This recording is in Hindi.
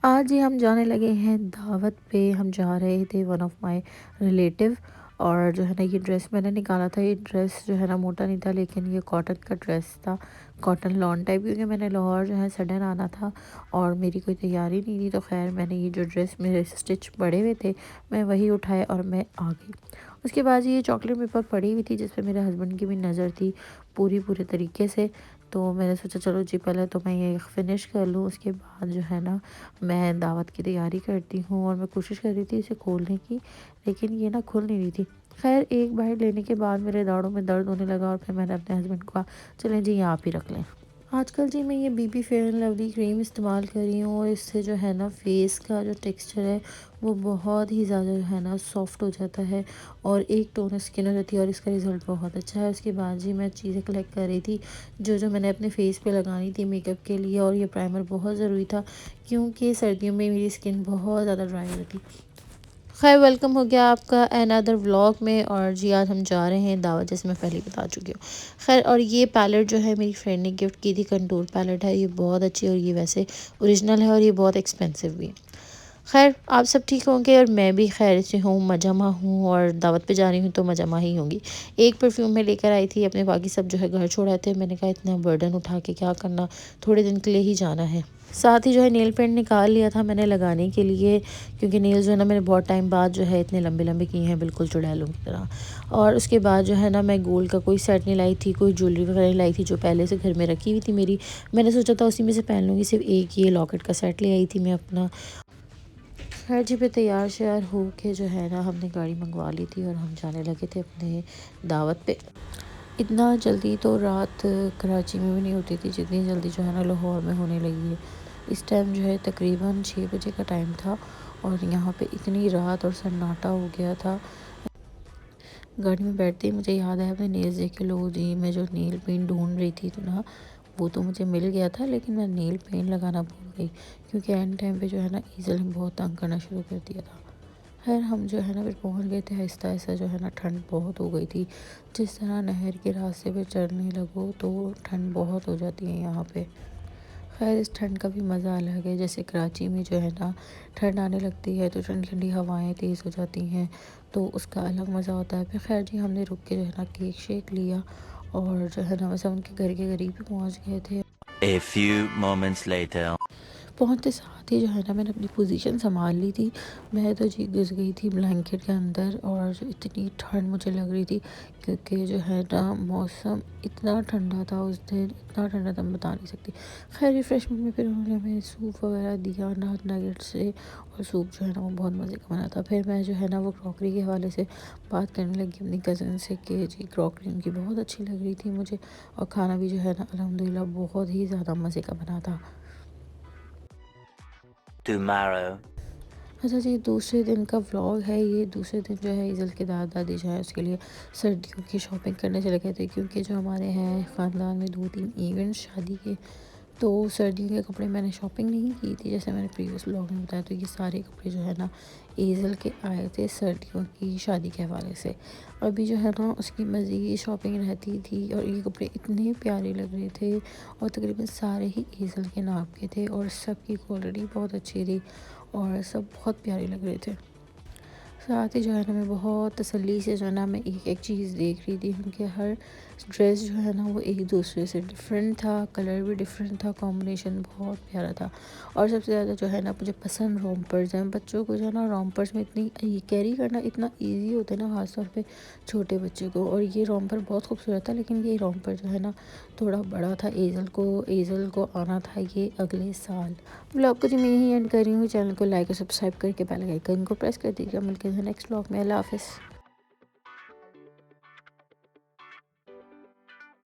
आज ही हम जाने लगे हैं दावत पे। हम जा रहे थे वन ऑफ माय रिलेटिव। और जो है ना ये ड्रेस मैंने निकाला था। ये ड्रेस जो है ना मोटा नहीं था, लेकिन ये कॉटन का ड्रेस था, कॉटन लॉन टाइप, क्योंकि मैंने लाहौर जो है सडन आना था और मेरी कोई तैयारी नहीं थी। तो खैर मैंने ये जो ड्रेस मेरे स्टिच पड़े हुए थे मैं वही उठाए और मैं आ गई। उसके बाद ये चॉकलेट पेपर पड़ी हुई थी जिस पे मेरे हस्बैंड की भी नज़र थी पूरे तरीके से। तो मैंने सोचा चलो जी पहले तो मैं ये फ़िनिश कर लूँ, उसके बाद जो है ना मैं दावत की तैयारी करती हूँ। और मैं कोशिश कर रही थी इसे खोलने की, लेकिन ये ना खुल नहीं रही थी। खैर एक बाइट लेने के बाद मेरे दाढ़ों में दर्द होने लगा और फिर मैंने अपने हस्बैंड को कहा चलें जी ये आप ही रख लें। आजकल जी मैं ये बीबी फेयर एंड लवली क्रीम इस्तेमाल कर रही हूँ और इससे जो है ना फेस का जो टेक्सचर है वो बहुत ही ज़्यादा जो है ना सॉफ्ट हो जाता है और एक टोन स्किन हो जाती है और इसका रिज़ल्ट बहुत अच्छा है। उसके बाद जी मैं चीज़ें कलेक्ट कर रही थी जो जो मैंने अपने फेस पे लगानी थी मेकअप के लिए। और ये प्राइमर बहुत ज़रूरी था क्योंकि सर्दियों में मेरी स्किन बहुत ज़्यादा ड्राई हो जाती। खैर वेलकम हो गया आपका अनदर व्लॉग में। और जी आज हम जा रहे हैं दावत, जैसे मैं पहले बता चुकी हूँ। खैर और ये पैलेट जो है मेरी फ्रेंड ने गिफ्ट की थी, कंटूर पैलेट है, ये बहुत अच्छी और ये वैसे ओरिजिनल है और ये बहुत एक्सपेंसिव भी है। खैर आप सब ठीक होंगे और मैं भी खैर से हूँ, मजमा हूँ और दावत पे जा रही हूँ तो मजमा ही होंगी। एक परफ्यूम मैं लेकर आई थी, अपने बाकी सब जो है घर छोड़ाए थे। मैंने कहा इतना बर्डन उठा के क्या करना, थोड़े दिन के लिए ही जाना है। साथ ही जो है नेल पेंट निकाल लिया था मैंने लगाने के लिए, क्योंकि नेल्स जो है ना मैंने बहुत टाइम बाद जो है इतने लंबे लंबे किए हैं, बिल्कुल चुड़ैलों की तरह। और उसके बाद जो है ना मैं गोल्ड का कोई सेट नहीं लाई थी, कोई ज्वेलरी वगैरह नहीं लाई थी जो पहले से घर में रखी हुई थी मेरी। मैंने सोचा था उसी में से पहन लूँगी, सिर्फ एक ये लॉकेट का सेट ले आई थी मैं अपना। खैर जी पे तैयार श्यार हो के जो है ना हमने गाड़ी मंगवा ली थी और हम जाने लगे थे अपने दावत पे। इतना जल्दी तो रात कराची में भी नहीं होती थी जितनी जल्दी जो है ना लाहौर में होने लगी है। इस टाइम जो है तकरीबन 6 बजे का टाइम था और यहाँ पे इतनी रात और सन्नाटा हो गया था। गाड़ी में बैठते ही मुझे याद आया अपने नेल्स देख के, लो जी मैं जो नेल पेंट ढूंढ रही थी तो ना वो तो मुझे मिल गया था, लेकिन मैं नेल पेंट लगाना भूल गई क्योंकि एंड टाइम पे जो है ना ईज़ल ने बहुत तंग करना शुरू कर दिया था। खैर हम जो है ना फिर पहुंच गए थे। आहिस्ता आहिस्ता जो है ना ठंड बहुत हो गई थी। जिस तरह नहर के रास्ते पे चढ़ने लगो तो ठंड बहुत हो जाती है यहाँ पे। खैर इस ठंड का भी मज़ा अलग है। जैसे कराची में जो है ना ठंड आने लगती है तो ठंडी ठंडी हवाएं तेज़ हो जाती हैं, तो उसका अलग मज़ा होता है। फिर खैर जी हमने रुक के जो है ना केक शेक लिया और जो है ना वैसे उनके घर के करीब ही पहुँच गए थे। A few moments later. पहुँचते साथ ही जो है ना मैंने अपनी पोजीशन संभाल ली थी। मैं तो जी घुस गई थी ब्लैंकेट के अंदर और इतनी ठंड मुझे लग रही थी क्योंकि जो है ना मौसम इतना ठंडा था उस दिन, इतना ठंडा था मैं बता नहीं सकती। खैर रिफ्रेशमेंट में फिर उन्होंने हमें सूप वगैरह दिया नगेट से, और सूप जो है ना वो बहुत मज़े का बना था। फिर मैं जो है ना वो क्रॉकरी के हवाले से बात करने लगी अपनी कज़न से कि जी क्रॉकरी उनकी बहुत अच्छी लग रही थी मुझे, और खाना भी जो है ना अल्हम्दुलिल्लाह बहुत ही ज़्यादा मज़े का बना था। Tomorrow. अच्छा जी दूसरे दिन का व्लॉग है ये। दूसरे दिन जो है ईज़ल के दादा दादी जो है उसके लिए सर्दियों की शॉपिंग करने चले गए थे, क्योंकि जो हमारे हैं ख़ानदान में 2-3 इवेंट्स शादी के, तो सर्दियों के कपड़े मैंने शॉपिंग नहीं की थी जैसे मैंने प्रीवियस व्लॉग में बताया। तो ये सारे कपड़े जो है ना ईज़ल के आए थे सर्दियों की शादी के हवाले से। अभी जो है ना उसकी मज़ीद शॉपिंग रहती थी और ये कपड़े इतने प्यारे लग रहे थे और तकरीबन सारे ही ईज़ल के नाप के थे और सबकी क्वालिटी बहुत अच्छी थी और सब बहुत प्यारे लग रहे थे। साथ ही जो है ना मैं बहुत तसल्ली से जो है ना मैं एक एक चीज़ देख रही थी क्योंकि हर ड्रेस जो है ना वो एक दूसरे से डिफरेंट था, कलर भी डिफरेंट था, कॉम्बिनेशन बहुत प्यारा था। और सबसे ज़्यादा जो है ना मुझे पसंद रोम्पर्स हैं। बच्चों को जो है ना रोम्पर्स में इतनी ये कैरी करना इतना इजी होता है ना, ख़ासतौर पे छोटे बच्चे को। और ये रोम्पर बहुत खूबसूरत था, लेकिन ये रोम्पर जो है ना थोड़ा बड़ा था। एज़ल को आना था ये अगले साल। व्लॉग को जी मैं यही एंड कर रही हूँ। चैनल को लाइक और सब्सक्राइब करके बेल आइकन को प्रेस कर दीजिएगा। मिलते हैं नेक्स्ट व्लॉग में। अल्लाह हाफ़िज़।